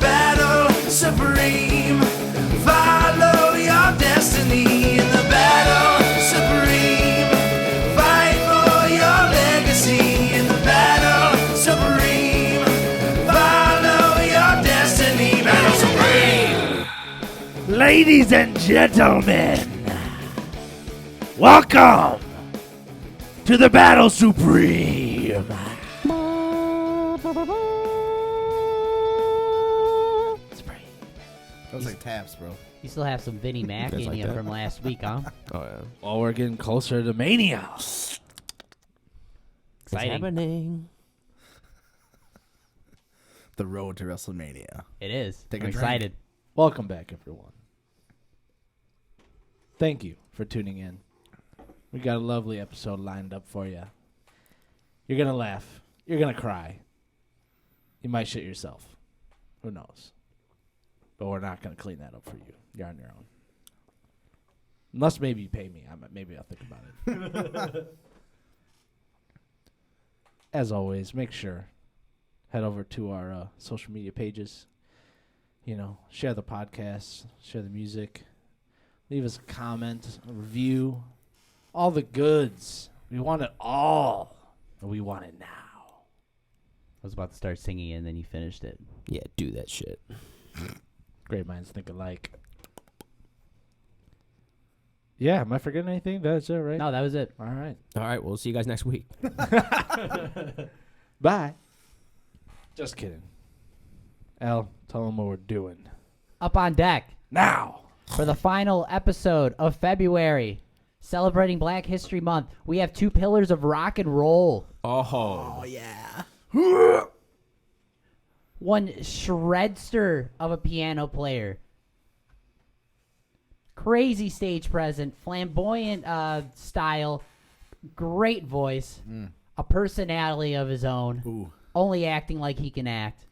battle supreme. Follow your destiny in the battle supreme. Fight for your legacy in the battle supreme. Follow your destiny, battle supreme. Ladies and gentlemen, welcome to the battle supreme. That was like taps, bro. You still have some Vinnie Mac in like you that? from last week, huh? Oh, yeah. Well, we're getting closer to Mania. Exciting. Happening. The road to WrestleMania. It is. Take I'm a drink. excited. Welcome back, everyone. Thank you for tuning in. We got a lovely episode lined up for you. You're going to laugh. You're going to cry. You might shit yourself. Who knows? But we're not going to clean that up for you. You're on your own. Unless maybe you pay me. Maybe I'll think about it. As always, make sure. Head over to our social media pages. You know, share the podcast. Share the music. Leave us a comment, a review. All the goods. We want it all. And we want it now. I was about to start singing and then you finished it. Yeah, do that shit. Great minds think alike. Yeah, am I forgetting anything? That's it, right? No, that was it. All right. All right, we'll see you guys next week. Bye. Just kidding. Al, tell them what we're doing. Up on deck Now. for the final episode of February, celebrating Black History Month. We have two pillars of rock and roll. Oh. yeah. One shredster of a piano player. Crazy stage presence, flamboyant style, great voice, a personality of his own, Ooh. only acting like he can act.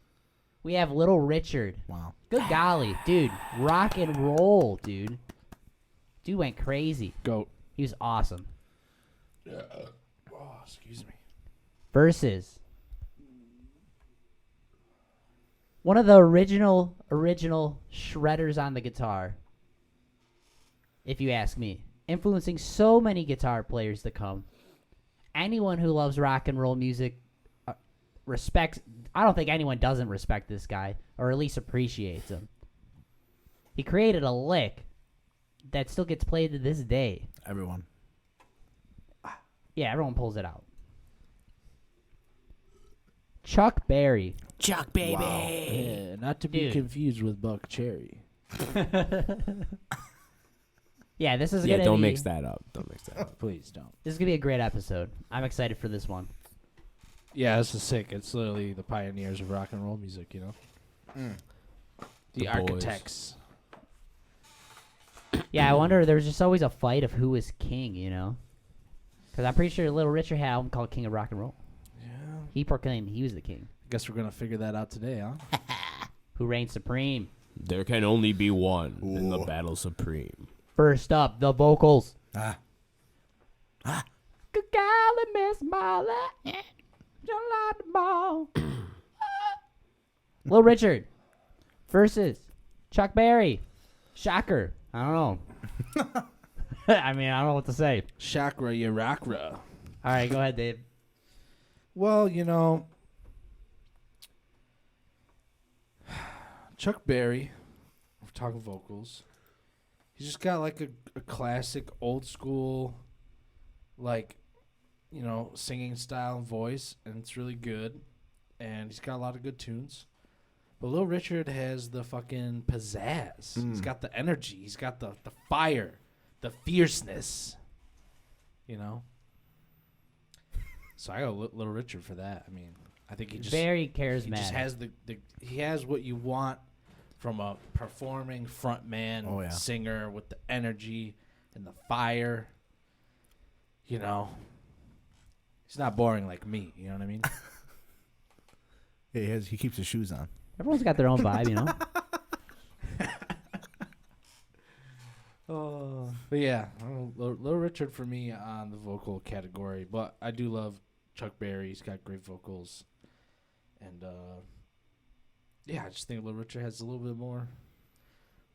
We have Little Richard. Wow. Good golly, dude. Rock and roll, dude. Dude went crazy. Go. He was awesome. Oh, excuse me. Versus one of the original shredders on the guitar, if you ask me. Influencing so many guitar players to come. Anyone who loves rock and roll music respects. I don't think anyone doesn't respect this guy, or at least appreciates him. He created a lick that still gets played to this day. Everyone. Yeah, everyone pulls it out. Chuck Berry. Chuck, baby. Wow. Yeah, not to be Dude. confused with Buck Cherry. Yeah, this is Yeah, gonna don't be, mix that up. Don't mix that up. Please don't. This is gonna be a great episode. I'm excited for this one. Yeah, this is sick. It's literally the pioneers of rock and roll music, you know? The boys. architects. Yeah, I wonder. There was just always a fight of who was king, you know? Because I'm pretty sure Little Richard had an album called King of Rock and Roll. Yeah. He proclaimed he was the king, Guess we're going to figure that out today, huh? who reigned supreme. There can only be one in the Ooh. battle supreme. First up, the vocals. Ah. Good golly, Miss Molly, you like the ball. Little Richard versus Chuck Berry. Shocker. I don't know. I mean, I don't know what to say. Chakra Yarakra. All right, go ahead, Dave. Well, you know, Chuck Berry, we're talking vocals. He's just got like a classic old school, like, you know, singing style and voice, and it's really good. And he's got a lot of good tunes. But Little Richard has the fucking pizzazz. He's got the energy. He's got the fire, the fierceness. You know? So I go Little Richard for that. I mean, I think he just Very he charismatic. just has he has what you want from a performing front man, Oh, yeah. singer with the energy and the fire. You know, he's not boring like me. You know what I mean? Yeah, he keeps his shoes on. Everyone's got their own vibe, you know? But yeah, Little Richard for me on the vocal category. But I do love Chuck Berry. He's got great vocals. And Yeah, I just think Little Richard has a little more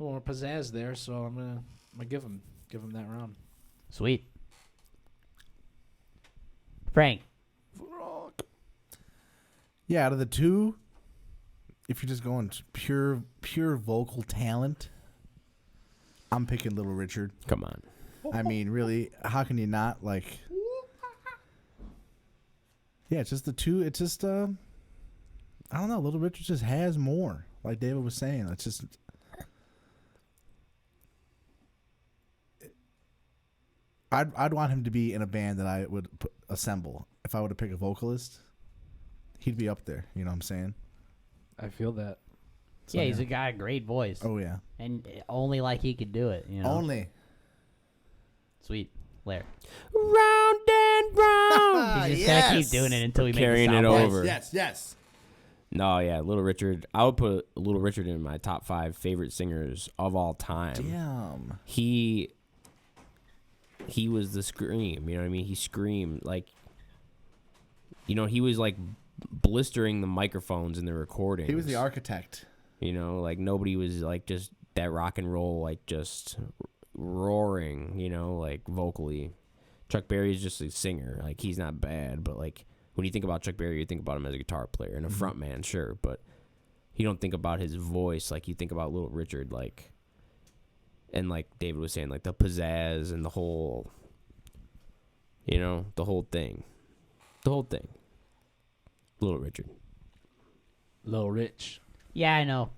pizzazz there, so I'm gonna give him that round. Sweet. Frank. Yeah, out of the two, if you're just going pure vocal talent, I'm picking Little Richard. Come on. I mean, really, how can you not like? Yeah, it's just the two. It's just I don't know. Little Richard just has more. Like David was saying, it's just. I'd want him to be in a band that I would assemble. If I were to pick a vocalist, he'd be up there. You know what I'm saying? I feel that. So, Yeah, he's a guy, great voice. Oh yeah. And only like he could do it, you know. Only. Sweet. Blair. Round and round. He's just gonna keep doing it until we Carrying make it the sound over. Yes. No, yeah, Little Richard. I would put Little Richard in my top 5 favorite singers of all time. Damn. He was the scream. You know what I mean? He screamed like. You know, he was like blistering the microphones in the recordings. He was the architect. You know, like nobody was like just that rock and roll, like just roaring, you know, like vocally. Chuck Berry is just a singer. Like he's not bad, but like when you think about Chuck Berry, you think about him as a guitar player and a front man, sure, but you don't think about his voice like you think about Little Richard, like, and like David was saying, like the pizzazz and the whole, you know, the whole thing. Little Richard. Little Rich. Yeah, I know.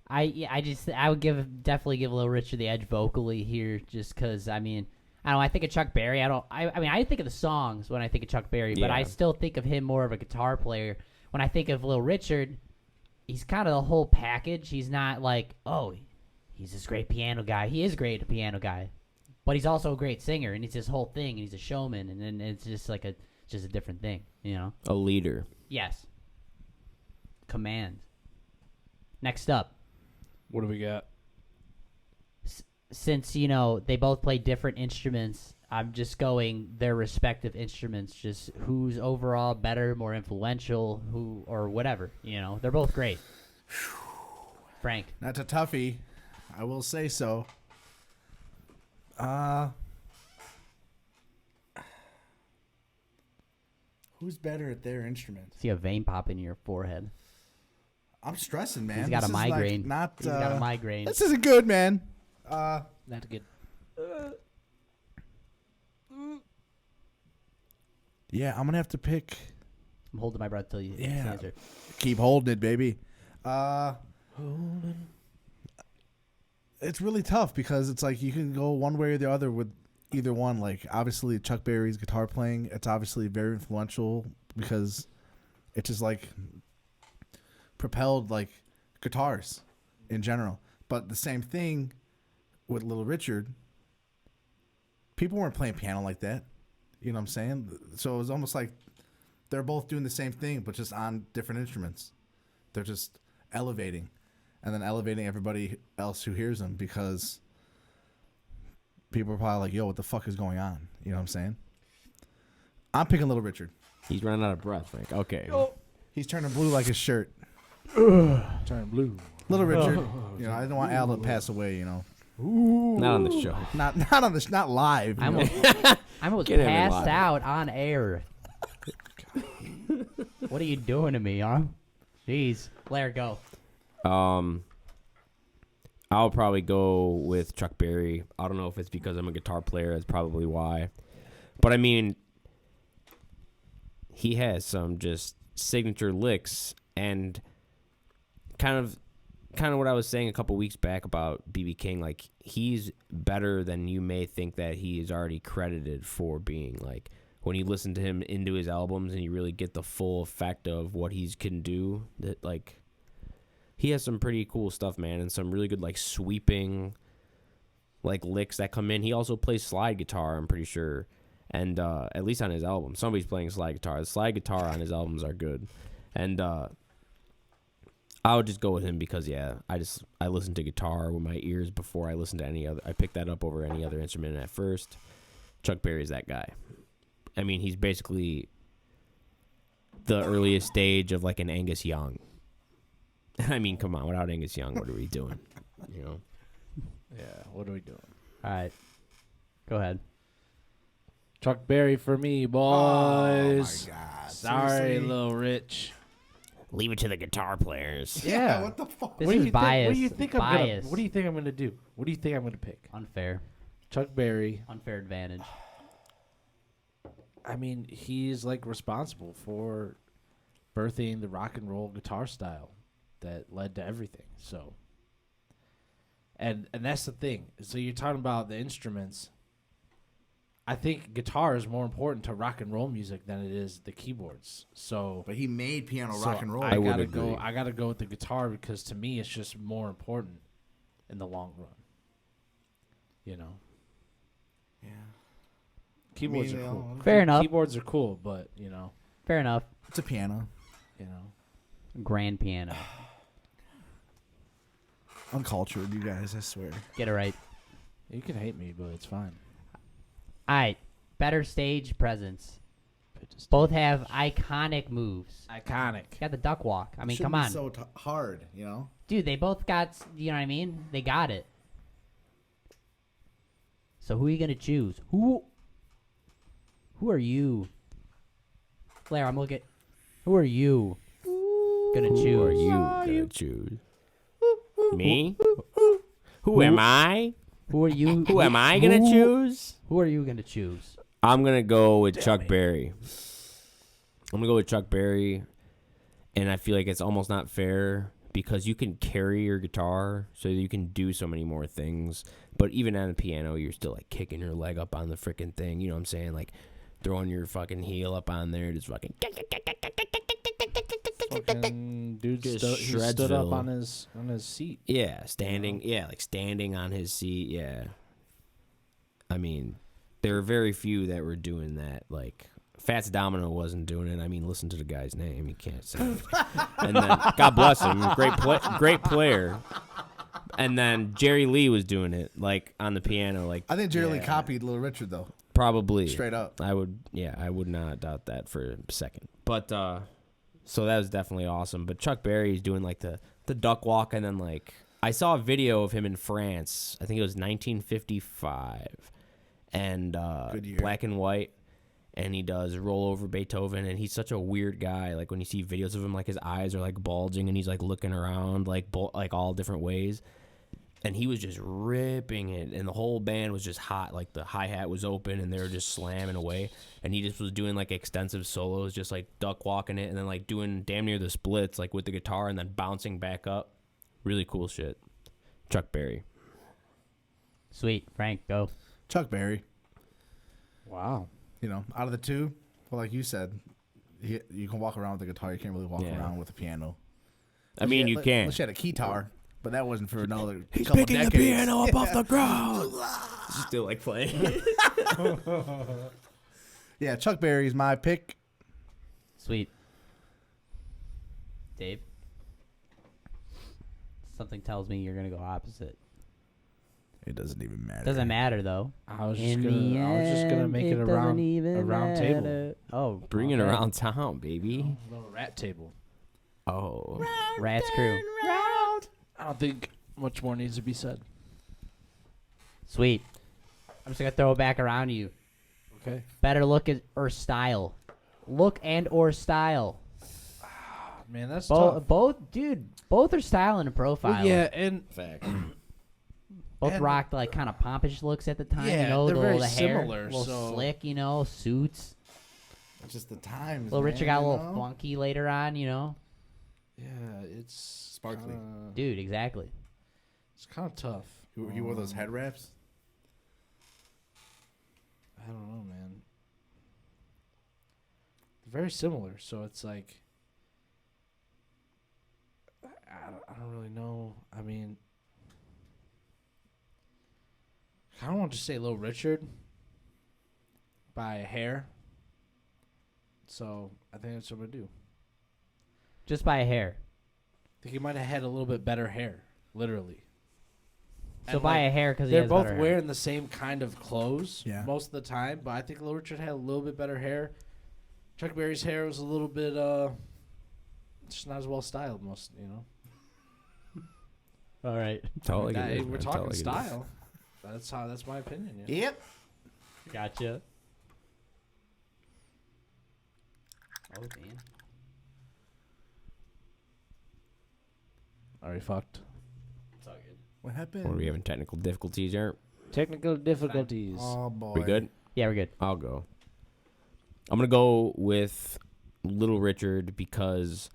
I would definitely give Little Richard the edge vocally here, just because I mean, I don't know. I think of Chuck Berry. I think of the songs when I think of Chuck Berry, but I Yeah. still think of him more of a guitar player. When I think of Little Richard, he's kind of the whole package. He's not like, oh, he's this great piano guy. He is great, a piano guy, but he's also a great singer, and he's this whole thing, and he's a showman, and then it's just like a different thing, you know? A leader. Yes. Command. Next up. What do we got? Since, you know, they both play different instruments, I'm just going their respective instruments, just who's overall better, more influential, who, or whatever, you know. They're both great. Frank. That's a toughie. I will say so. Who's better at their instrument? See a vein pop in your forehead. I'm stressing, man. He's got This a is, like, migraine. not. He's got a migraine. This isn't good, man. Not good. Yeah, I'm gonna have to pick. I'm holding my breath till you Yeah. answer. Keep holding it, baby. It's really tough because it's like you can go one way or the other with either one. Like obviously Chuck Berry's guitar playing, it's obviously very influential because it just like propelled like guitars in general. But the same thing with Little Richard, people weren't playing piano like that. You know what I'm saying? So it was almost like they're both doing the same thing, but just on different instruments. They're just elevating, and then elevating everybody else who hears them because people are probably like, yo, what the fuck is going on? You know what I'm saying? I'm picking Little Richard. He's running out of breath, Frank. Okay. He's turning blue like his shirt. Turn blue. Little Richard. You know, I didn't want Al to pass away, you know. Not on the show. Not on this, not live. I you know. almost Get him in passed line. out on air. What are you doing to me, huh? Jeez. Blair, go. I'll probably go with Chuck Berry. I don't know if it's because I'm a guitar player. That's probably why. But I mean, he has some just signature licks and kind of what I was saying a couple weeks back about B.B. King. Like he's better than you may think that he is already credited for being. Like when you listen to him into his albums and you really get the full effect of what he can do. That like. He has some pretty cool stuff, man, and some really good, like, sweeping, like, licks that come in. He also plays slide guitar, I'm pretty sure, and at least on his album. Somebody's playing slide guitar. The slide guitar on his albums are good. And I would just go with him because, yeah, I listen to guitar with my ears before I listen to any other. I pick that up over any other instrument at first. Chuck Berry's that guy. I mean, he's basically the earliest stage of, like, an Angus Young. I mean, come on, without Angus Young, what are we doing? You know. Yeah, what are we doing? All right. Go ahead. Chuck Berry for me, boys. Oh my God! Sorry, Seriously? little Rich. Leave it to the guitar players. Yeah. What the fuck? This What do is you bias. Think, what do you think I'm bias. gonna? What do you think I'm gonna do? What do you think I'm gonna pick? Unfair. Chuck Berry. Unfair advantage. I mean, he's like responsible for birthing the rock and roll guitar style that led to everything. So, and that's the thing. So you're talking about the instruments. I think guitar is more important to rock and roll music than it is the keyboards. So, But he made piano so rock and roll. I would gotta agree. go. I gotta go with the guitar because to me it's just more important in the long run. You know, Yeah. keyboards I mean, are cool. Fair enough. Keyboards are cool, but you know, Fair enough. It's a piano. Grand piano. Uncultured, you guys. I swear. Get it right. You can hate me, but it's fine. All right. Better stage presence. Both have iconic moves. Iconic. Got the duck walk. I mean, Shouldn't come be on. so hard, you know. Dude, they both got, you know what I mean? They got it. So who are you going to choose? Who are you? Flair, I'm looking. Who are you going to choose? Who are you gonna choose? Me? Who am I? Who are you? Who am I gonna choose? Who are you going to choose? I'm gonna go with Chuck Berry. I'm gonna go with Chuck Berry, and I feel like it's almost not fair because you can carry your guitar, so you can do so many more things. But even on the piano, you're still like kicking your leg up on the freaking thing. You know what I'm saying? Like throwing your fucking heel up on there, just fucking. Fucking dude Just he stood up Shredsville. on his seat. Yeah, standing. Yeah, like standing on his seat. Yeah. I mean, there are very few that were doing that. Like Fats Domino wasn't doing it. I mean, listen to the guy's name. He can't sing. And then God bless him, great player. And then Jerry Lee was doing it, like on the piano, like I think Jerry Lee Yeah. copied Little Richard though. probably Straight up. I would not doubt that for a second. But so that was definitely awesome. But Chuck Berry is doing like the duck walk, and then like I saw a video of him in France. I think it was 1955, and Good year. black and white. And he does Roll Over Beethoven, and he's such a weird guy. Like when you see videos of him, like his eyes are like bulging, and he's like looking around like like all different ways. And he was just ripping it, and the whole band was just hot. Like the hi-hat was open, and they were just slamming away. And he just was doing like extensive solos, just like duck walking it, and then like doing damn near the splits, like with the guitar, and then bouncing back up. Really cool shit. Chuck Berry. Sweet. Frank, go. Chuck Berry. Wow. You know, out of the two, well, like you said, you can walk around with a guitar. You can't really walk Yeah. around with a piano. I mean, you can. Unless you had a keytar, but that wasn't for another He's couple picking decades. the piano up off the ground. Still like playing. Yeah, Chuck Berry is my pick. Sweet. Dave? Something tells me you're going to go opposite. It doesn't even matter. Doesn't matter, though. I was just gonna make it a round table. Oh, Bring it okay. around town, baby. A little rat table. Oh. Rats crew. I don't think much more needs to be said. Sweet. I'm just going to throw it back around to you. Okay. Better look or style. Look and or style. Man, that's tough. Both are style and profile. Well, yeah, and Fact. Both and- rocked like kind of pompish looks at the time. Yeah, you know, they're the very hair, similar, a little so- slick. You know, suits. It's just the times. Little Richard got a man, little you know? funky later on. You know, yeah, it's Sparkly. dude, exactly. It's kind of tough. He wore those head wraps. I don't know, man. They're very similar, so it's like I don't really know. I mean, I don't want to say Little Richard by a hair. So I think that's what I'm gonna do. Just by a hair. I think he might have had a little bit better hair, literally. So And, by like, a hair because they're both wearing the same kind of clothes Yeah. most of the time, but I think Little Richard had a little bit better hair. Chuck Berry's hair was a little bit just not as well styled most, you know. All right. Totally get Hey, it, we're man. talking Totally get it. style. That's my opinion. Yeah. Yep. Gotcha. Oh, damn. Are we fucked? It's all good. What happened? Or are we having technical difficulties here? Technical difficulties. Oh boy. We good? Yeah, we're good. I'll go. I'm going to go with Little Richard because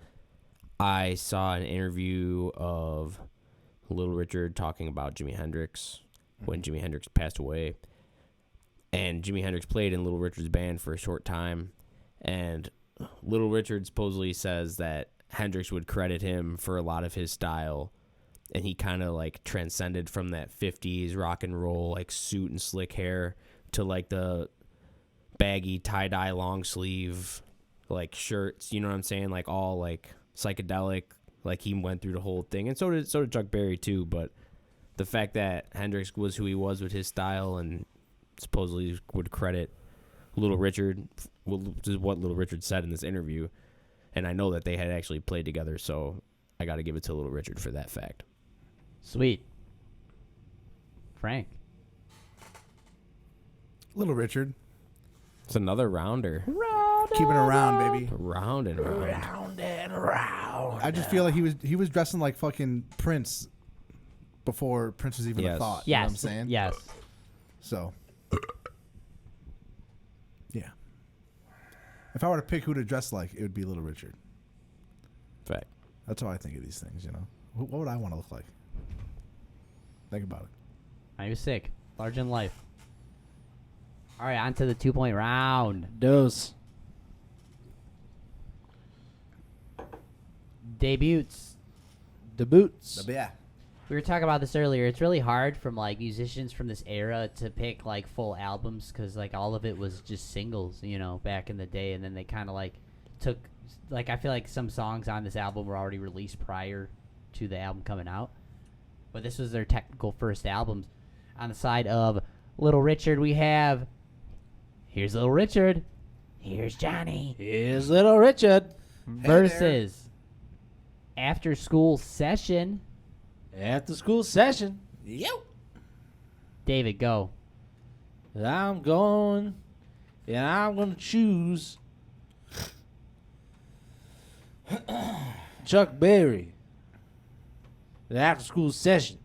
I saw an interview of Little Richard talking about Jimi Hendrix when Jimi Hendrix passed away. And Jimi Hendrix played in Little Richard's band for a short time. And Little Richard supposedly says that Hendrix would credit him for a lot of his style. And he kind of like transcended from that 50s rock and roll, like suit and slick hair to like the baggy tie-dye long sleeve like shirts, you know what I'm saying? Like all like psychedelic, like he went through the whole thing. And so did Chuck Berry too, but the fact that Hendrix was who he was with his style and supposedly would credit Little Richard, well, this is what Little Richard said in this interview, and I know that they had actually played together, so I got to give it to Little Richard for that fact. Sweet. Frank. Little Richard. It's another rounder. Keeping it around, baby. Round and round. Round and round. I just feel like he was dressing like fucking Prince before Prince was even a Yes. thought. You know Yes. what I'm saying? Yes. So, yeah. If I were to pick who to dress like, it would be Little Richard. Fact. That's how I think of these things, you know. What would I want to look like? Think about it. I was sick. Large in life. All right, on to the 2-point round. Dose. Debuts. The boots. Yeah. We were talking about this earlier. It's really hard from like musicians from this era to pick like full albums because like all of it was just singles, you know, back in the day, and then they kind of like took like I feel like some songs on this album were already released prior to the album coming out, but this was their technical first album. On the side of Little Richard, we have here's Little Richard, here's Johnny Here's Little Richard. versus After School Session. After school session. Yep. David, go. I'm going, and I'm going to choose Chuck Berry. The after school session.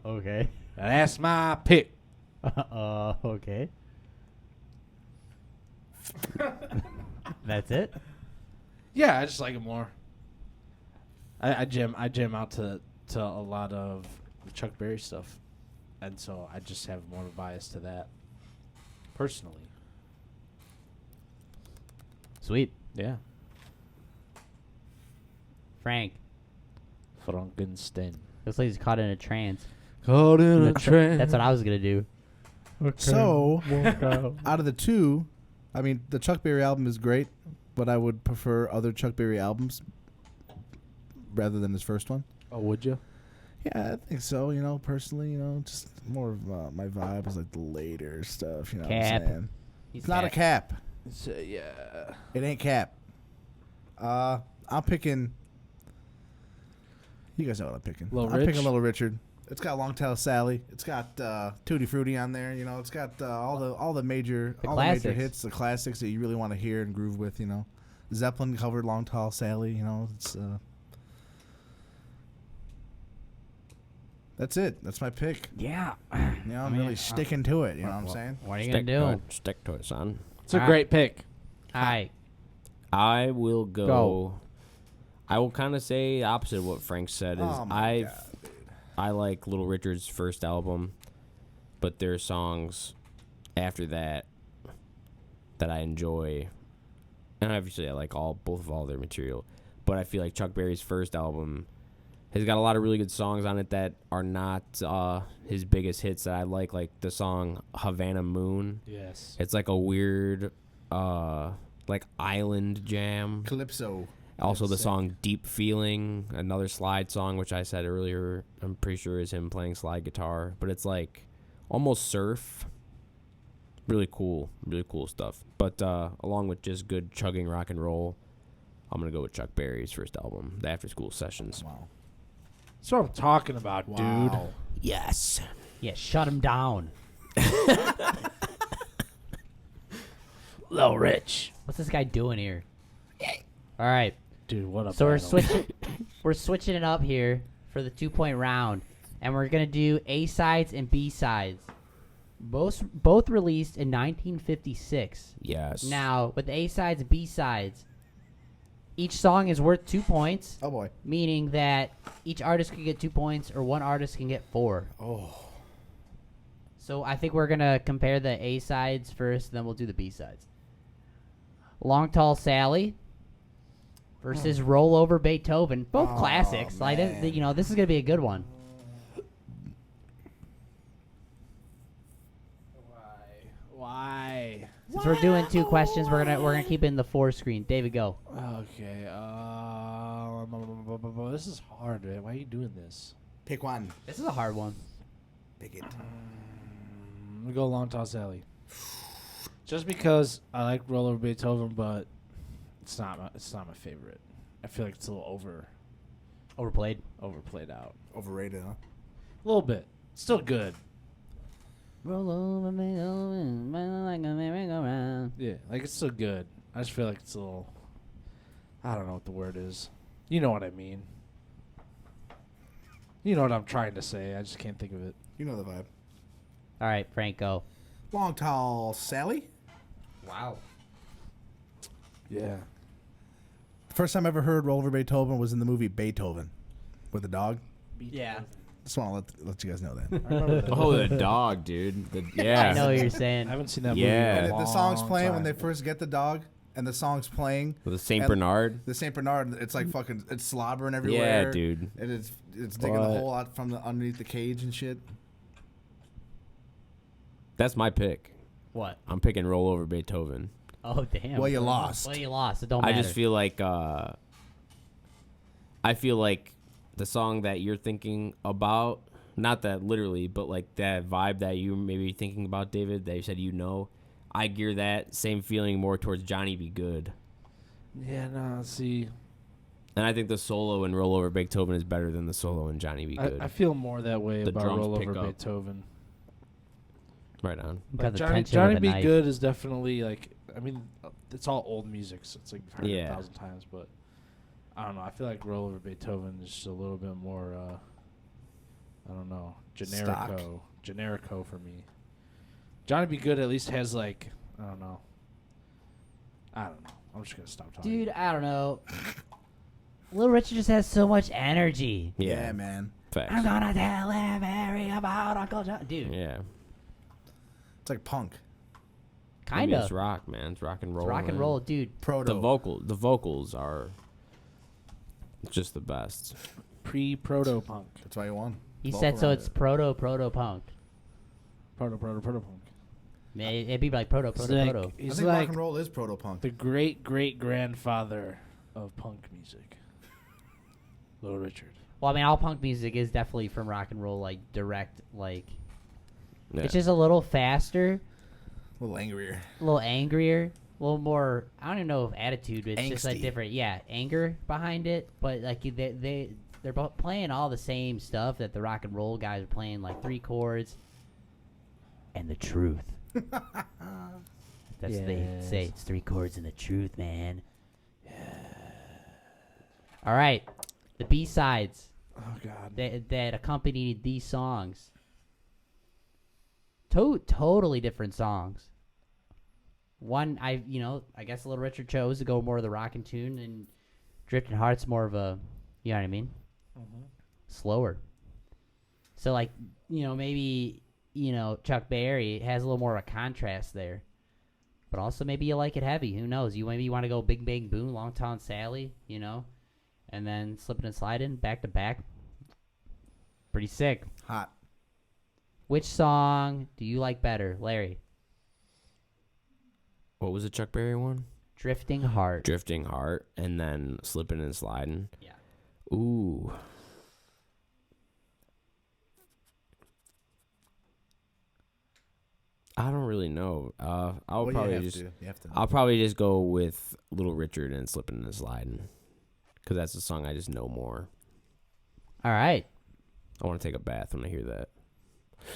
Okay. And that's my pick. Okay. That's it? Yeah, I just like it more. I jam out to a lot of the Chuck Berry stuff, and so I just have more of a bias to that, personally. Sweet. Yeah. Frank. Frankenstein. Looks like he's caught in a trance. Caught in a trance. That's what I was going to do. So, out of the two, I mean, the Chuck Berry album is great, but I would prefer other Chuck Berry albums rather than his first one. Oh, would you? Yeah, I think so. You know, personally, you know, just more of my vibe is like the later stuff. You know Cap. what I'm saying? He's It's not a cap. So, yeah. It ain't cap. I'm picking. You guys know what I'm picking. Little I'm Rich? picking Little Richard. It's got Long Tail Sally. It's got Tutti Frutti on there. You know, it's got all the major The all the major classics. hits, the classics that you really want to hear and groove with. You know, Zeppelin covered Long Tall Sally. You know, it's that's it. That's my pick. Yeah. You know, I'm really sticking to it. You know what I'm saying? What are you going to do? Stick to it, son. It's a All great pick. All right. I will go. Go. I will kind of say the opposite of what Frank said. Is Oh my God, I like Little Richard's first album, but there are songs after that that I enjoy, and obviously I like both of all their material. But I feel like Chuck Berry's first album has got a lot of really good songs on it that are not his biggest hits that I like the song Havana Moon. Yes. It's like a weird like island jam. Calypso. Also, the Sick. song Deep Feeling, another slide song, which I said earlier, I'm pretty sure is him playing slide guitar. But it's like almost surf. Really cool stuff. But along with just good chugging rock and roll, I'm going to go with Chuck Berry's first album, The After School Sessions. Wow. That's what I'm talking about, dude. Wow. Yes. Yeah, shut him down. Little Rich. What's this guy doing here? All right. Dude, what a So we're battle. switching. We're switching it up here for the 2-point round, and we're gonna do A sides and B sides. Both released in 1956. Yes. Now with A sides and B sides, each song is worth 2 points, Oh boy. meaning that each artist can get 2 points, or one artist can get 4. Oh. So I think we're gonna compare the A sides first, then we'll do the B sides. Long Tall Sally versus Roll Over Beethoven, both classics. Like man. this is gonna be a good one. Why? Since we're doing 2 questions, we're gonna keep it in the 4 screen. David, go. Okay. This is hard, man. Why are you doing this? Pick one. This is a hard one. Pick it. I'm gonna go Long Tall Sally. Just because I like Roll Over Beethoven, but it's not my favorite. I feel like it's a little Overplayed. overplayed out. Overrated, huh? A little bit. Still good. Roll over Beethoven, like a merry-go-round. Yeah, like it's still good. I just feel like it's a little. I don't know what the word is. You know what I mean. You know what I'm trying to say. I just can't think of it. You know the vibe. All right, Frank, go. Long Tall Sally. Wow. Yeah. The first time I ever heard Roll Over Beethoven was in the movie Beethoven with the dog. Yeah. Just want to let you guys know that. I remember that. Oh, the dog, dude. Yeah. I know what you're I saying. haven't seen that Yeah. movie. In a And the song's long playing when time. they first get the dog, and the song's playing. With the Saint And Bernard. The Saint Bernard, it's like fucking, it's slobbering everywhere. Yeah, dude. And it's digging the What? hole out from underneath the cage and shit. That's my pick. What? I'm picking Roll Over Beethoven. Oh, damn. Well, you lost. Well, you lost. It don't I matter. just feel like the song that you're thinking about, not that literally, but like that vibe that you may be thinking about, David, that you said I gear that same feeling more towards Johnny Be Good. Yeah, no, see. And I think the solo in Roll Over Beethoven is better than the solo in Johnny Be Good. I feel more that way The about drums Roll pick Over up. Beethoven. Right on. Got Like the Johnny tension Johnny of a Be knife. Good is definitely like, I mean, it's all old music, so it's like you've heard it Yeah. 1,000 times, but I don't know. I feel like Roll Over Beethoven is just a little bit more, I don't know, generico for me. Johnny Be Good at least has like, I don't know. I'm just gonna stop talking. Dude, I don't know. Little Richard just has so much energy. Yeah, man. Facts. I'm gonna tell him Mary about Uncle John. Dude, Yeah. It's like punk. I kind mean, of. it's rock, man. It's rock and roll. Rock and man. roll, dude. Proto. The vocals are just the best. Pre-proto punk. That's why you won. He Vocal said so. on It's it. proto punk. Proto punk. It'd be like proto. I I He's think rock like and roll is proto punk. the great grandfather of punk music. Little Richard. Well, I mean, all punk music is definitely from rock and roll, like direct, like Yeah. it's just a little faster, A little angrier. a little angrier, a little more. I don't even know if attitude. It's just like Angsty. different, yeah, anger behind it. But like they're both playing all the same stuff that the rock and roll guys are playing, like 3 chords and the truth. That's what they say. Yes. It's 3 chords and the truth, man. All right, the B sides Oh God. that accompanied these songs. Totally different songs. One, I guess Little Richard chose to go more of the rockin' tune, and Drifting Heart's more of a, you know what I mean, slower. So like, maybe Chuck Berry has a little more of a contrast there, but also maybe you like it heavy. Who knows? You want to go Big Bang Boom, Long Tall Sally, and then Slipping and Sliding back to back. Pretty sick. Hot. Which song do you like better, Larry? What was the Chuck Berry one? Drifting Heart. Drifting Heart, and then Slipping and Sliding. Yeah. Ooh. I don't really know. I'll Well, probably you have just to. You have to. I'll probably just go with Little Richard and Slipping and Sliding, because that's the song I just know more. All All right. I want to take a bath when I hear that.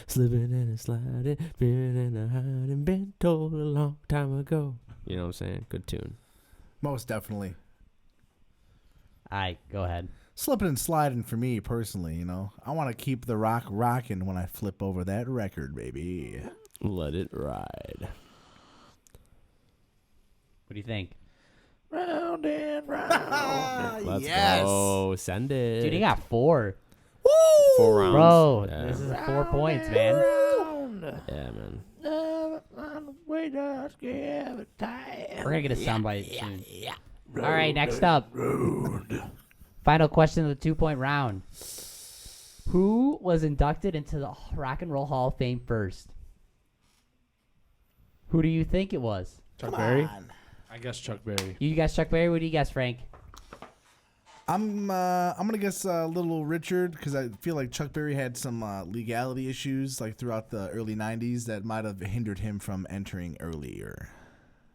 Slipping and sliding, fearing and hiding, been told a long time ago. You know what I'm saying? Good tune. Most definitely. All right, go ahead. Slipping and sliding for me personally, you know. I want to keep the rock rocking when I flip over that record, baby. Let it ride. What do you think? Round and round. Let's Yes. go. Send it. Dude, he got 4. Woo! 4 rounds. Bro, Yeah. this is 4 points, man. Yeah, man. We're going to get a soundbite soon. All right, next up. Final question of the 2-point round. Who was inducted into the Rock and Roll Hall of Fame first? Who do you think it was? Chuck Berry? I guess Chuck Berry. You guess Chuck Berry? What do you guess, Frank? I'm gonna guess Little Richard because I feel like Chuck Berry had some legality issues like throughout the early '90s that might have hindered him from entering earlier.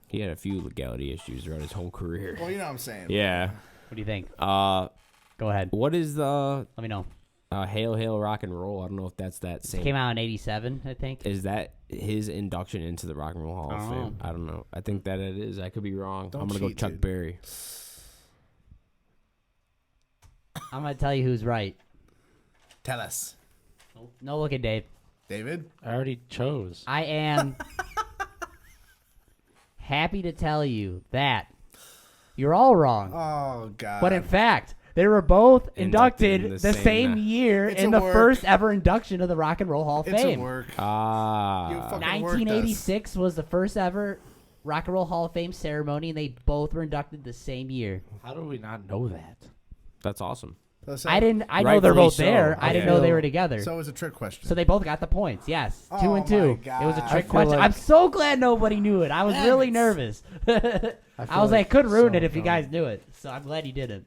He had a few legality issues throughout his whole career. Well, you know what I'm saying. Yeah. What do you think? Go ahead. What is the Let me know. Hail Hail Rock and Roll? I don't know if that's that same. Came out in 87, I think. Is that his induction into the Rock and Roll Hall of Oh. Fame? I don't know. I think that it is. I could be wrong. Don't I'm gonna go cheat, Chuck dude. Berry. I'm going to tell you who's right. Tell us, No look at Dave. David. I already chose. I am happy to tell you that you're all wrong. Oh God. But in fact, they were both Inducted inducted in the the same same- year It's in a the work. first ever induction of the Rock and Roll Hall of It's Fame. a work. You Ah. fucking- 1986 was the first ever Rock and Roll Hall of Fame ceremony, and they both were inducted the same year. How do we not know that? That's awesome. I know they're Rightfully both so. there. I didn't know they Okay. were together. So it was a trick question. So they both got the points. Yes, 2 Oh and 2. my It was a God. trick I feel question. like- I'm so glad nobody knew it. I was Damn really it. nervous. I feel was like, could ruin so it if you dumb. guys knew it. So I'm glad you didn't.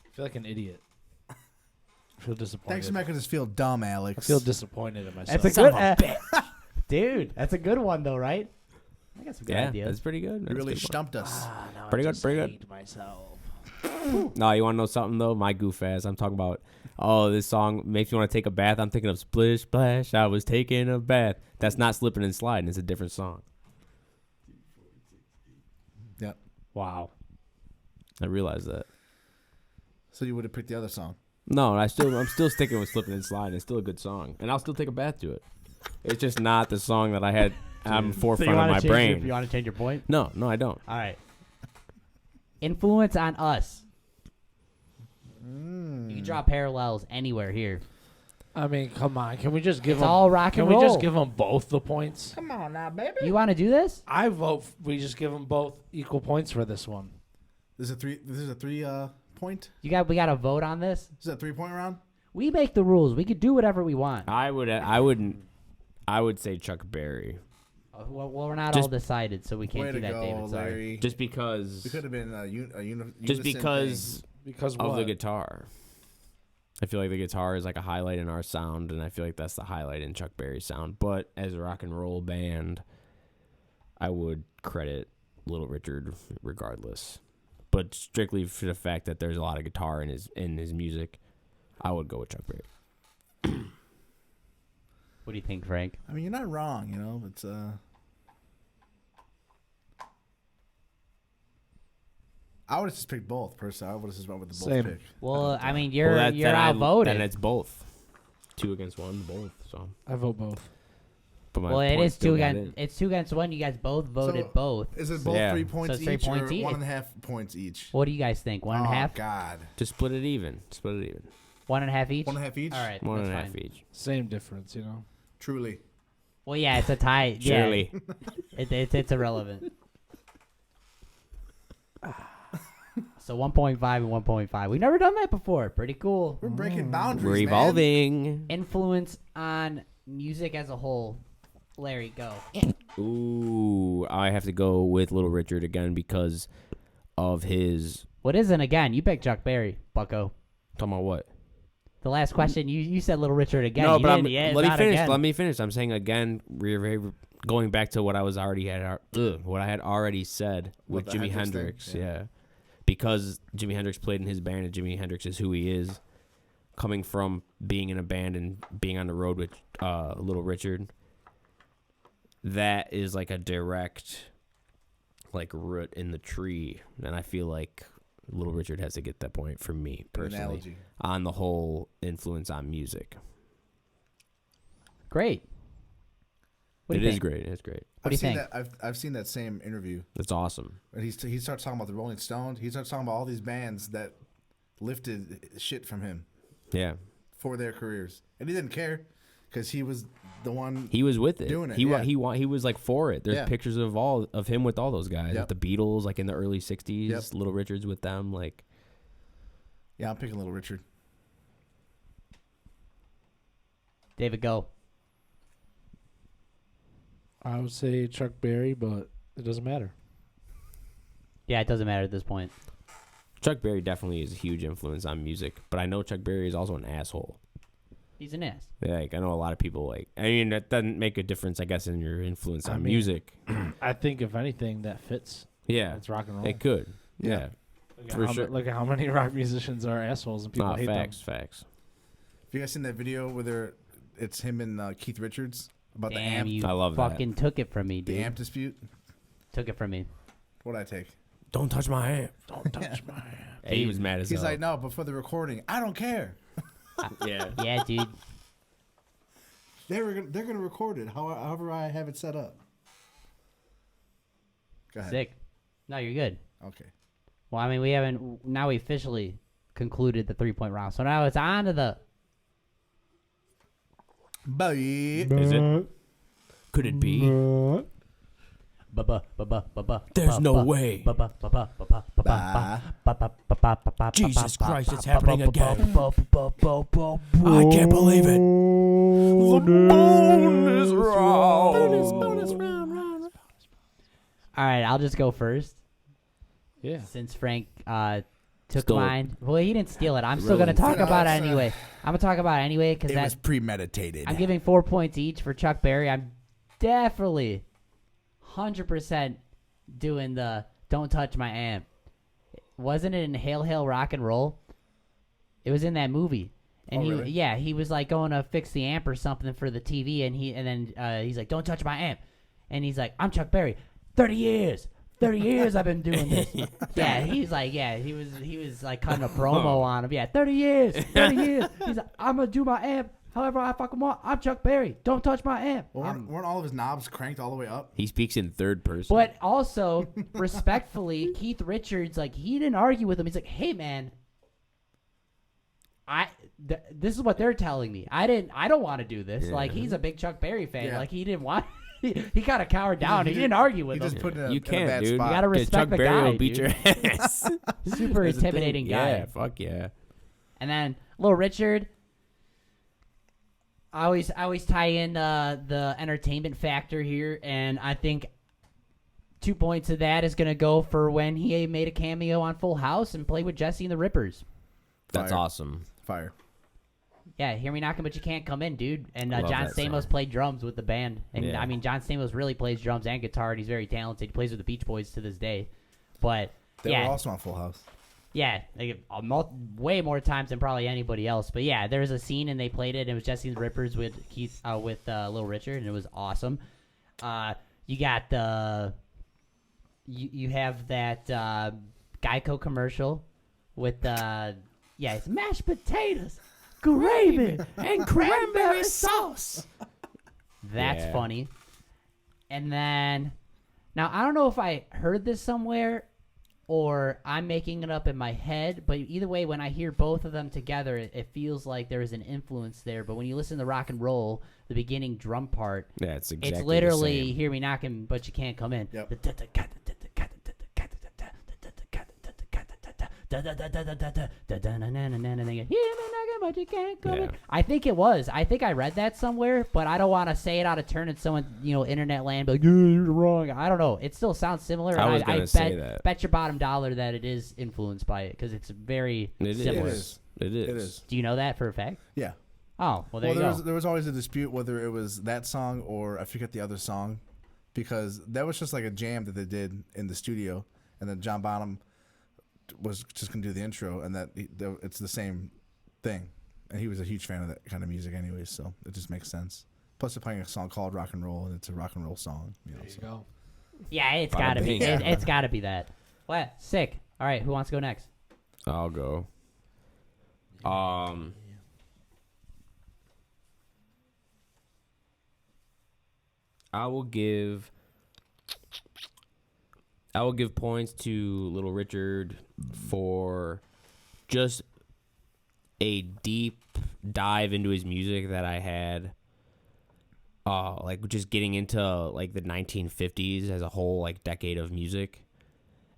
I feel like an idiot. I feel disappointed. Thanks for making us feel dumb, I Alex. feel disappointed in myself. That's a good, dude. That's a good one though, right? I got some good Yeah, ideas. that's pretty good. You That's really a good one. stumped us. Now I Pretty good, just pretty good. hate myself. No, you want to know something though? My goof ass. I'm talking about. Oh, this song makes me want to take a bath. I'm thinking of Splish Splash. I was taking a bath. That's not Slipping and Sliding. It's a different song. Yep. Wow. I realized that. So you would have picked the other song. No, I'm still sticking with Slipping and Sliding. It's still a good song, and I'll still take a bath to it. It's just not the song that I had on the forefront of my brain. You want to change your point? No, I don't. All right. Influence on us. You can draw parallels anywhere here. I mean, come on. Can we just give It's them all rock Can and we roll. just give them both the points? Come on now, baby. You want to do this? I vote. We just give them both equal points for this one. This is a three point. We got to vote on this. This is a 3-point round. We make the rules. We could do whatever we want. I would say Chuck Berry, Well, we're not Just- all decided, so we can't Way do to that, go, David. Sorry. Larry. just because. We could have been a Just because Because of what? the guitar. I feel like the guitar is like a highlight in our sound, and I feel like that's the highlight in Chuck Berry's sound. But as a rock and roll band, I would credit Little Richard regardless. But strictly for the fact that there's a lot of guitar in his music, I would go with Chuck Berry. What do you think, Frank? I mean, you're not wrong. You know, it's I would have just picked both. Personally, I would have just went with the both Same. pick. Well, I mean, you're Well, you're then outvoted. Then it's both. 2 against 1, both. So, I vote both. but my Well, it point is still 2 got against. in. It's 2 against 1. You guys both voted So- both. Is it both Yeah. 3 points So 3 each points or each? 1.5 points each? What do you guys think? 1.5? Oh God, Just split it even. 1.5 each? 1.5 each. All right. One that's and a half fine. each. Same difference, you know. Truly. Well, yeah, it's a tie. Yeah, Surely. it's irrelevant. So 1.5 and 1.5. We've never done that before. Pretty cool. We're breaking boundaries. We're man. evolving. Influence on music as a whole. Larry, go. Ooh, I have to go with Little Richard again because of his. What isn't again? You picked Chuck Berry, Bucko. Talking about what? The last question, you said Little Richard again. No, You but didn't- yeah, let me not finish. again. Let me finish. I'm saying again, going back to what I was already what I had already said with the Jimi Hendrix thing? Hendrix. Yeah, because Jimi Hendrix played in his band, and Jimi Hendrix is who he is. coming from being in a band and being on the road with Little Richard, that is like a direct like root in the tree, and I feel like Little Richard has to get that point for me personally Analogy. on the whole influence on music. Great. What do It you is think? great. It's great. What do you think? I've seen that same interview. That's awesome. And he starts talking about the Rolling Stones. He starts talking about all these bands that lifted shit from him Yeah. for their careers, and he didn't care because he was the one. He was with it. Doing it, He yeah. he was like for it. There's Yeah. pictures of him with all those guys, Yep. with the Beatles, like in the early '60s. Yep. Little Richard's with them, like. Yeah, I'm picking Little Richard. David, go. I would say Chuck Berry, but it doesn't matter. Yeah, it doesn't matter at this point. Chuck Berry definitely is a huge influence on music, but I know Chuck Berry is also an asshole. He's an ass. Like I know a lot of people like. I mean, that doesn't make a difference, I guess, in your influence I on mean, music. I think if anything, that fits. Yeah, It's rock and roll. it could. Yeah, Look at for how, sure. Look at how many rock musicians are assholes and people nah, hate facts. Facts. Have you guys seen that video where it's him and Keith Richards about the Damn, amp, you I love that. fucking took it from me, the dude. amp dispute? Took it from me. What'd I take? Don't touch my hand. them. Don't touch my hand. Hey, he was mad as He's hell. like, no, but for the recording, I don't care. yeah. Yeah, dude. They're gonna record it however I have it set up. Go ahead. Sick. No, you're good. Okay. Well, I mean, we officially concluded the 3-point round. So now it's on to the Bye. Is it? Could it be? There's no way. Jesus Christ, it's happening again. I can't believe it. The bonus round. All right, I'll just go first Yeah. since Frank took Stole it. mine. Well, he didn't steal it. I'm still Really? gonna talk No, about it it's, anyway. I'm gonna talk about it anyway because It was premeditated. I'm giving 4 points each for Chuck Berry. I'm definitely 100% doing the "Don't Touch My Amp." Wasn't it in Hail Hail Rock and Roll? It was in that movie. And Oh, really? he was like going to fix the amp or something for the TV, and then he's like, "Don't touch my amp," and he's like, "I'm Chuck Berry, 30 years I've been doing this." Yeah, he was like cutting a promo on him. Yeah, 30 years. He's like, "I'm gonna do my amp however I fucking want. I'm Chuck Berry. Don't touch my amp." Well, weren't all of his knobs cranked all the way up? He speaks in third person. But also, respectfully, Keith Richards, like, he didn't argue with him. He's like, "Hey, man, this is what they're telling me. I don't want to do this." Yeah. Like, he's a big Chuck Berry fan. Yeah. Like, he didn't want. He kind of cowered down. He didn't argue with He him. just put it in You in a can't, bad dude. spot. You gotta 'Cause respect Chuck the Berry guy, will beat dude. your ass. Super That's the thing. intimidating guy. Yeah, fuck yeah. And then Little Richard. I always tie in the entertainment factor here, and I think 2 points of that is gonna go for when he made a cameo on Full House and played with Jesse and the Rippers. That's Fire. awesome. Fire. Yeah, hear me knocking, but you can't come in, dude. And Love John that Stamos song. played drums with the band, and Yeah. I mean John Stamos really plays drums and guitar, and he's very talented. He plays with the Beach Boys to this day. But They yeah, were also on Full House. yeah, like, way more times than probably anybody else. But yeah, there was a scene and they played it. And it was Jesse and the Rippers with Little Richard, and it was awesome. You got the you have that Geico commercial with it's mashed potatoes, gravy, and cranberry sauce. That's Yeah. funny. And then now I don't know if I heard this somewhere or I'm making it up in my head, but either way, when I hear both of them together, it feels like there is an influence there. But when you listen to rock and roll, the beginning drum part, Yeah, it's exactly it's literally the same. "Hear me knocking, but you can't come in." Yep. But you can't come in. Yeah. I think it was. I think I read that somewhere, but I don't want to say it out of turn and someone, internet land be like, "You're wrong." I don't know. It still sounds similar. I and was gonna say that. Bet your bottom dollar that it is influenced by it because it's very It is. similar. It is. It is. It is. Do you know that for a fact? Yeah. Oh, well, there Well, you go. there was always a dispute whether it was that song or I forget the other song, because that was just like a jam that they did in the studio, and then John Bonham was just gonna do the intro, and it's the same thing. and he was a huge fan of that kind of music, anyways. So it just makes sense. Plus, they're playing a song called "Rock and Roll," and it's a rock and roll song. You know, There you so. go. Yeah, it's Bada gotta be. bing. It's gotta be that. What? Sick. All right, who wants to go next? I'll go. I will give points to Little Richard for just a deep dive into his music that I had. Like just getting into like the 1950s as a whole like decade of music,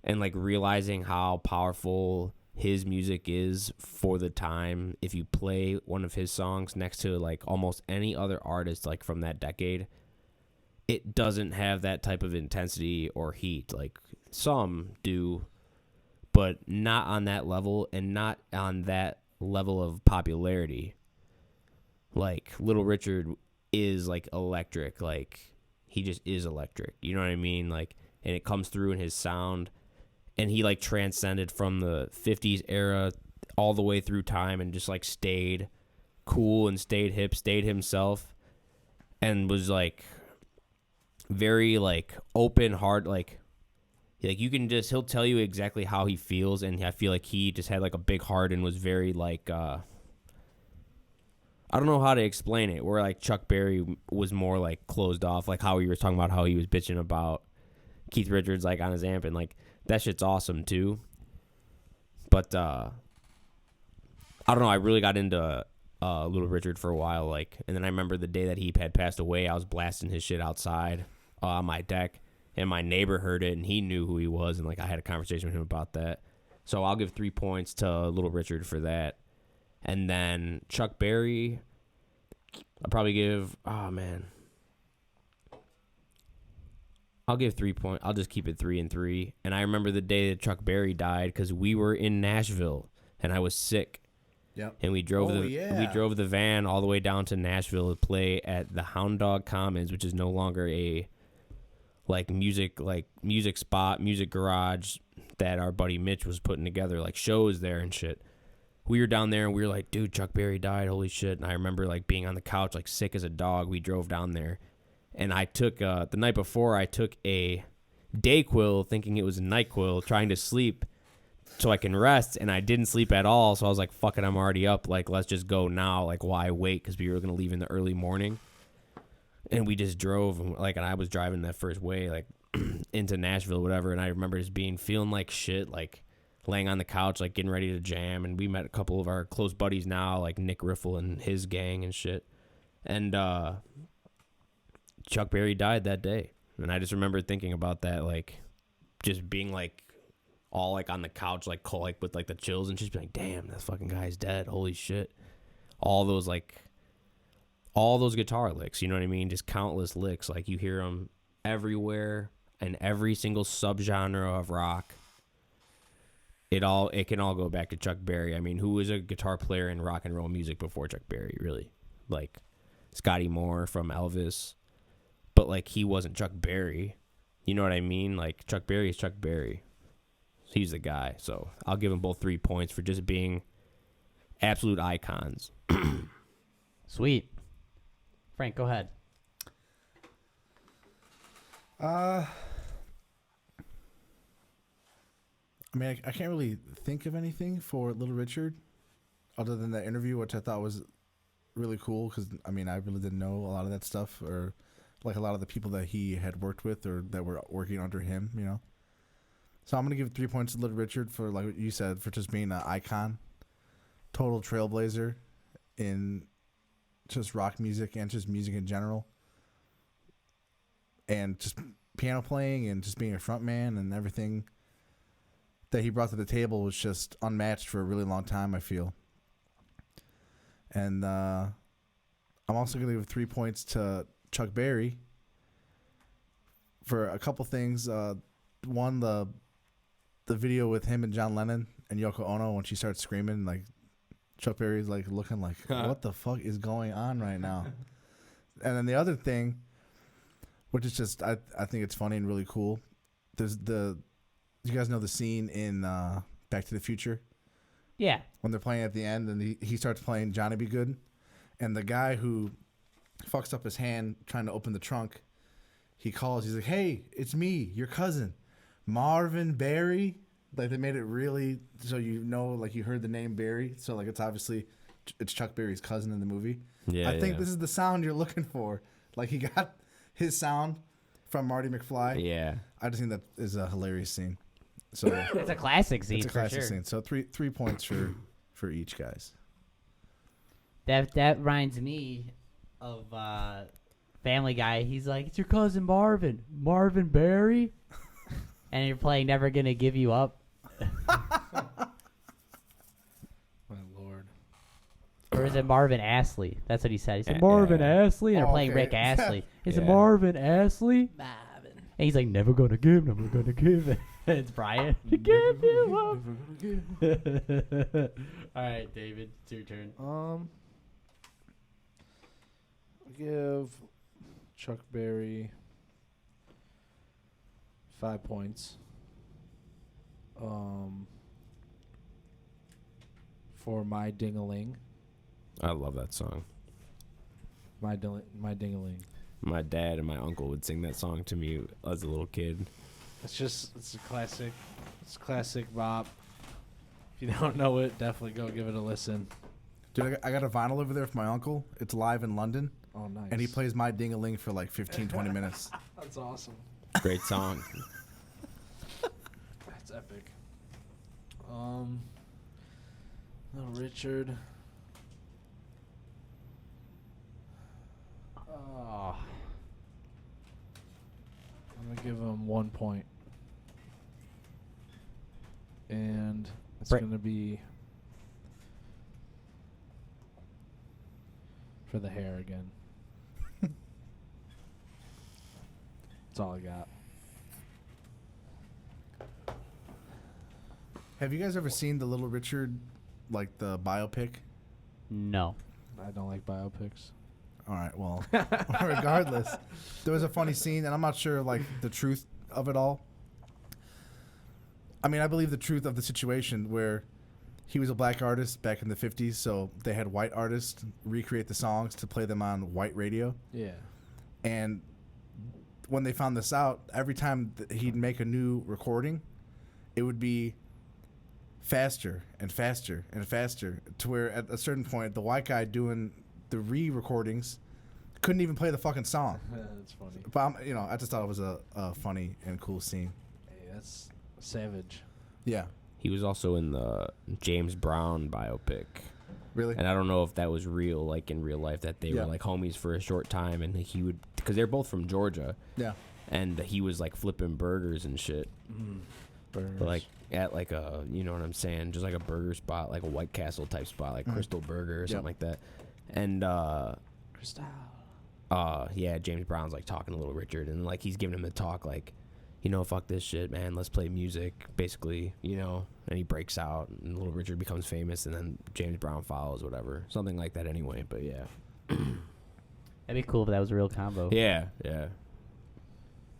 and like realizing how powerful his music is for the time. If you play one of his songs next to like almost any other artist like from that decade, it doesn't have that type of intensity or heat. Like some do, but not on that level, and not on that level of popularity. Like Little Richard is like electric. Like he just is electric. You know what I mean? Like, and it comes through in his sound, and he like transcended from the 50s era all the way through time and just like stayed cool and stayed hip, stayed himself, and was like very like open heart. Like you can just, he'll tell you exactly how he feels, and I feel like he just had like a big heart and was very like I don't know how to explain it, where like Chuck Berry was more like closed off, like how he was talking about how he was bitching about Keith Richards like on his amp, and like that shit's awesome too. But I don't know, I really got into Little Richard for a while, like, and then I remember the day that he had passed away, I was blasting his shit outside on my deck, and my neighbor heard it, and he knew who he was, and like I had a conversation with him about that. So I'll give 3 points to Little Richard for that. And then Chuck Berry, I'll probably give, I'll give 3 points. I'll just keep it 3 and 3. And I remember the day that Chuck Berry died because we were in Nashville and I was sick. Yep. And we drove the van all the way down to Nashville to play at the Hound Dog Commons, which is no longer a music spot, music garage that our buddy Mitch was putting together, like shows there and shit. We were down there and we were like, dude, Chuck Berry died, holy shit. And I remember like being on the couch, like sick as a dog. We drove down there, and I took, the night before, I took a Dayquil thinking it was a NyQuil, trying to sleep so I can rest, and I didn't sleep at all. So I was like, fuck it, I'm already up. Like, let's just go now. Like, why wait? Because we were going to leave in the early morning. And we just drove, and I was driving that first way, like, into Nashville, whatever. And I remember just feeling like shit, like, laying on the couch, like, getting ready to jam. And we met a couple of our close buddies now, like Nick Riffle and his gang and shit. And Chuck Berry died that day. And I just remember thinking about that, like, just being, like, all, like, on the couch, like, with, like, the chills, and just being like, damn, that fucking guy's dead. Holy shit. All those guitar licks, you know what I mean? Just countless licks. Like, you hear them everywhere in every single subgenre of rock. It can all go back to Chuck Berry. I mean, who was a guitar player in rock and roll music before Chuck Berry, really? Like, Scotty Moore from Elvis. But, like, he wasn't Chuck Berry. You know what I mean? Like, Chuck Berry is Chuck Berry. He's the guy. So I'll give them both 3 points for just being absolute icons. Sweet. Frank, go ahead. I mean, I can't really think of anything for Little Richard other than that interview, which I thought was really cool because, I mean, I really didn't know a lot of that stuff, or like a lot of the people that he had worked with or that were working under him, you know. So I'm going to give 3 points to Little Richard for, like what you said, for just being an icon, total trailblazer in just rock music and just music in general. And just piano playing and just being a front man and everything that he brought to the table was just unmatched for a really long time, I feel. And I'm also going to give 3 points to Chuck Berry for a couple things. One, the video with him and John Lennon and Yoko Ono when she starts screaming, like Chuck Berry's like looking like, what the fuck is going on right now? And then the other thing, which is just I think it's funny and really cool. There's you guys know the scene in Back to the Future Yeah. when they're playing at the end, and he starts playing Johnny Be Good, and the guy who fucks up his hand trying to open the trunk, he calls. He's like, "Hey, it's me, your cousin, Marvin Barry." Like they made it really so like you heard the name Barry, so like it's obviously it's Chuck Berry's cousin in the movie. Yeah, I think this is the sound you're looking for. Like he got his sound from Marty McFly. Yeah. I just think that is a hilarious scene. So It's a classic scene it's a classic for sure. scene. So three points for each, guys. That reminds me of Family Guy. He's like, "It's your cousin Marvin Barry," and you're playing "Never Gonna Give You Up." My lord. Or is it Marvin Astley? That's what he said. He said Yeah. Marvin Astley, and they're Oh, playing okay. Rick Astley. Is it Yeah. Marvin Astley? Marvin. And he's like, "Never gonna give, never gonna give." It's Brian. To give you up. All right, David, it's your turn. I'll give Chuck Berry 5 points. For My Ding-a-Ling. I love that song. My Ding-a-Ling. My dad and my uncle would sing that song to me as a little kid. It's a classic. It's a classic bop. If you don't know it, definitely go give it a listen. Dude, I got a vinyl over there for my uncle. It's live in London, Oh, nice. and he plays My Ding-a-Ling for like 15, 20 minutes. That's awesome. Great song. That's epic. Little Richard. Oh. I'm gonna give him 1 point. And it's Right. gonna be for the hair again. That's all I got. Have you guys ever seen the Little Richard, like the biopic? No. I don't like biopics. All right, well, regardless, there was a funny scene, and I'm not sure like the truth of it all. I mean, I believe the truth of the situation where he was a black artist back in the 50s, so they had white artists recreate the songs to play them on white radio. Yeah. And when they found this out, every time he'd make a new recording, it would be faster and faster and faster to where at a certain point, the white guy doing the re-recordings couldn't even play the fucking song. That's funny. But I just thought it was a funny and cool scene. Hey, that's savage. Yeah, He was also in the James Brown biopic. really. And I don't know if that was real, like in real life, that they Yeah. were like homies for a short time, and he would, because they're both from Georgia, Yeah, and he was like flipping burgers and shit, Burgers. but like at like a, you know what I'm saying, just like a burger spot, like a White Castle type spot, like Crystal Burger or something like that. And Crystal. yeah, James Brown's like talking to Little Richard, and like he's giving him the talk, like, fuck this shit, man, let's play music, basically, and he breaks out, and Little Richard becomes famous, and then James Brown follows, whatever, something like that anyway, but yeah. That'd be cool if that was a real combo. Yeah.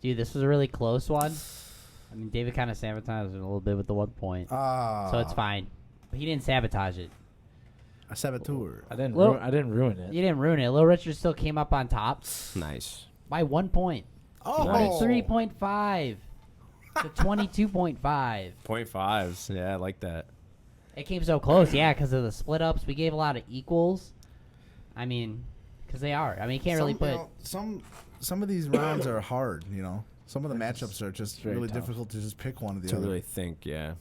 Dude, this was a really close one. I mean, David kind of sabotaged it a little bit with the 1 point. So it's fine. But he didn't sabotage it. A saboteur. I didn't. Well- I didn't ruin it. You didn't ruin it. Little Richard still came up on top Nice. by 1 point. Oh, Nice. 3.5 to 22.5. 0.5s. Yeah, I like that. It came so close, yeah, because of the split ups. We gave a lot of equals. I mean, because they are. I mean, you can't really put. Some of these rounds are hard. Some of the matchups are just very really tough. difficult to just pick one or the To other. really think, yeah.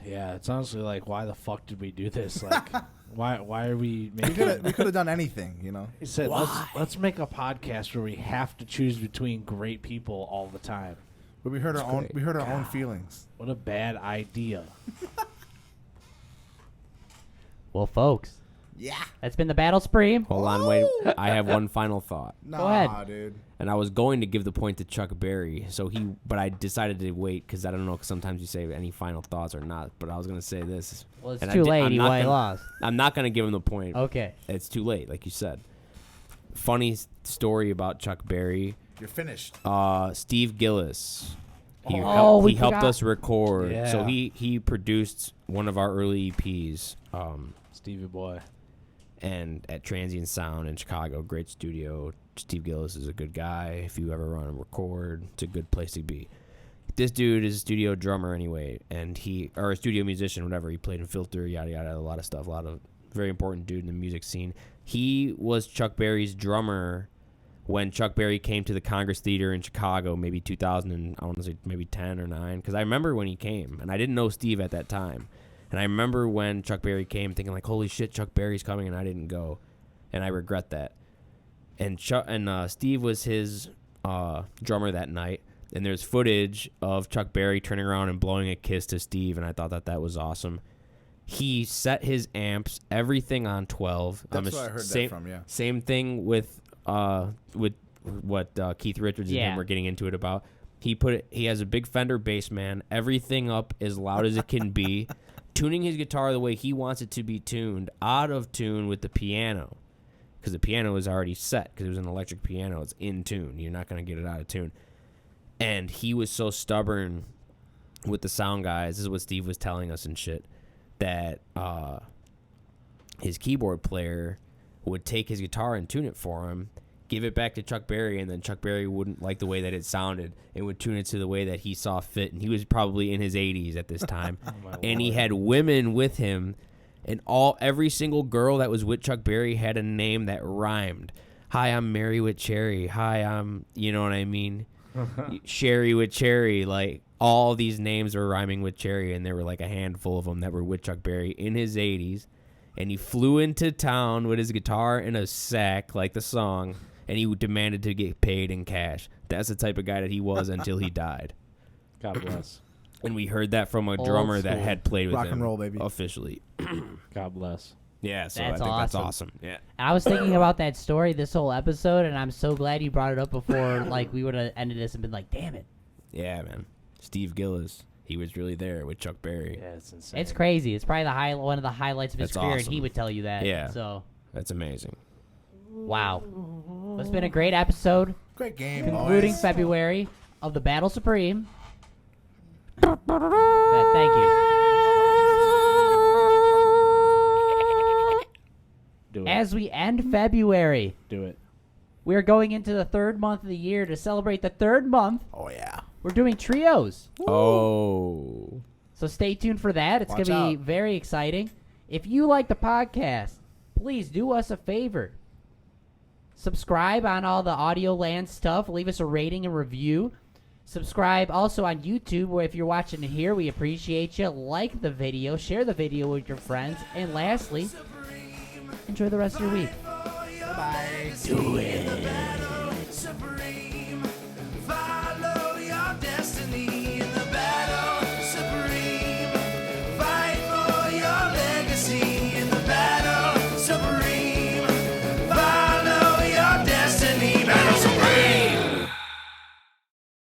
Yeah, it's honestly like, why the fuck did we do this? Like, why are we We making? could have done anything. He said, let's make a podcast where we have to choose between great people all the time. But we heard That's our own. great. We heard our own feelings. What a bad idea. Well, folks, Yeah. that's been the Battle Spree. Hold on, wait. I have one final thought. Nah, ahead. dude. And I was going to give the point to Chuck Berry, but I decided to wait because I don't know. Cause sometimes you say any final thoughts or not. But I was gonna say this. Well, it's And too I'm late. He not gonna- lost. I'm not gonna give him the point. Okay. It's too late, like you said. Funny story about Chuck Berry. You're finished. Steve Gillis He we helped forgot. us record. So Yeah. he produced one of our early EPs. Stevie boy. And at Transient Sound in Chicago, great studio. Steve Gillis is a good guy. If you ever want to record, it's a good place to be. This dude is a studio drummer anyway, or a studio musician, whatever. He played in Filter, yada yada, a lot of stuff, a lot of very important dude in the music scene. He was Chuck Berry's drummer when Chuck Berry came to the Congress Theater in Chicago, maybe 2000 and I want to say maybe 10 or 9, because I remember when he came, and I didn't know Steve at that time. And I remember when Chuck Berry came thinking like, holy shit, Chuck Berry's coming, and I didn't go. And I regret that. And Steve was his drummer that night. And there's footage of Chuck Berry turning around and blowing a kiss to Steve, and I thought that was awesome. He set his amps, everything on 12. That's where I heard that from, yeah. Same thing with what Keith Richards and him were getting into it about. He has a big Fender bass, man. Everything up as loud as it can be. Tuning his guitar the way he wants it to be tuned, out of tune with the piano. Because the piano is already set, because it was an electric piano. It's in tune. You're not going to get it out of tune. And he was so stubborn with the sound guys, this is what Steve was telling us and shit, that his keyboard player would take his guitar and tune it for him, give it back to Chuck Berry, and then Chuck Berry wouldn't like the way that it sounded and would tune it to the way that he saw fit. And he was probably in his 80s at this time. And he had women with him, and every single girl that was with Chuck Berry had a name that rhymed. Hi, I'm Mary with Cherry. Hi, I'm, you know what I mean? Sherry with Cherry. Like, all these names were rhyming with Cherry, and there were like a handful of them that were with Chuck Berry in his 80s. And he flew into town with his guitar in a sack, like the song, and he demanded to get paid in cash. That's the type of guy that he was until he died. God bless. And we heard that from a drummer that had played with Rock him and roll, baby. officially. God bless. Yeah, so That's I think that's awesome. awesome. Yeah. I was thinking about that story this whole episode, and I'm so glad you brought it up before like we would have ended this and been like, damn it. Yeah, man. Steve Gillis, he was really there with Chuck Berry. Yeah, it's insane. It's crazy. It's probably one of the highlights of his That's career, awesome. and he would tell you that. Yeah. So, That's amazing. wow. Well, it's been a great episode. Great game, Concluding boys. February of the Battle Supreme. Thank you. Do it. As we end February, Do it. we're going into the third month of the year. To celebrate the third month, Oh, yeah. we're doing trios. Oh. So stay tuned for that. It's going Watch to be out. very exciting. If you like the podcast, please do us a favor. Subscribe on all the Audio Land stuff. Leave us a rating and review. Subscribe also on YouTube, where if you're watching here, we appreciate you. Like the video. Share the video with your friends. And lastly, enjoy the rest of your week. Do it.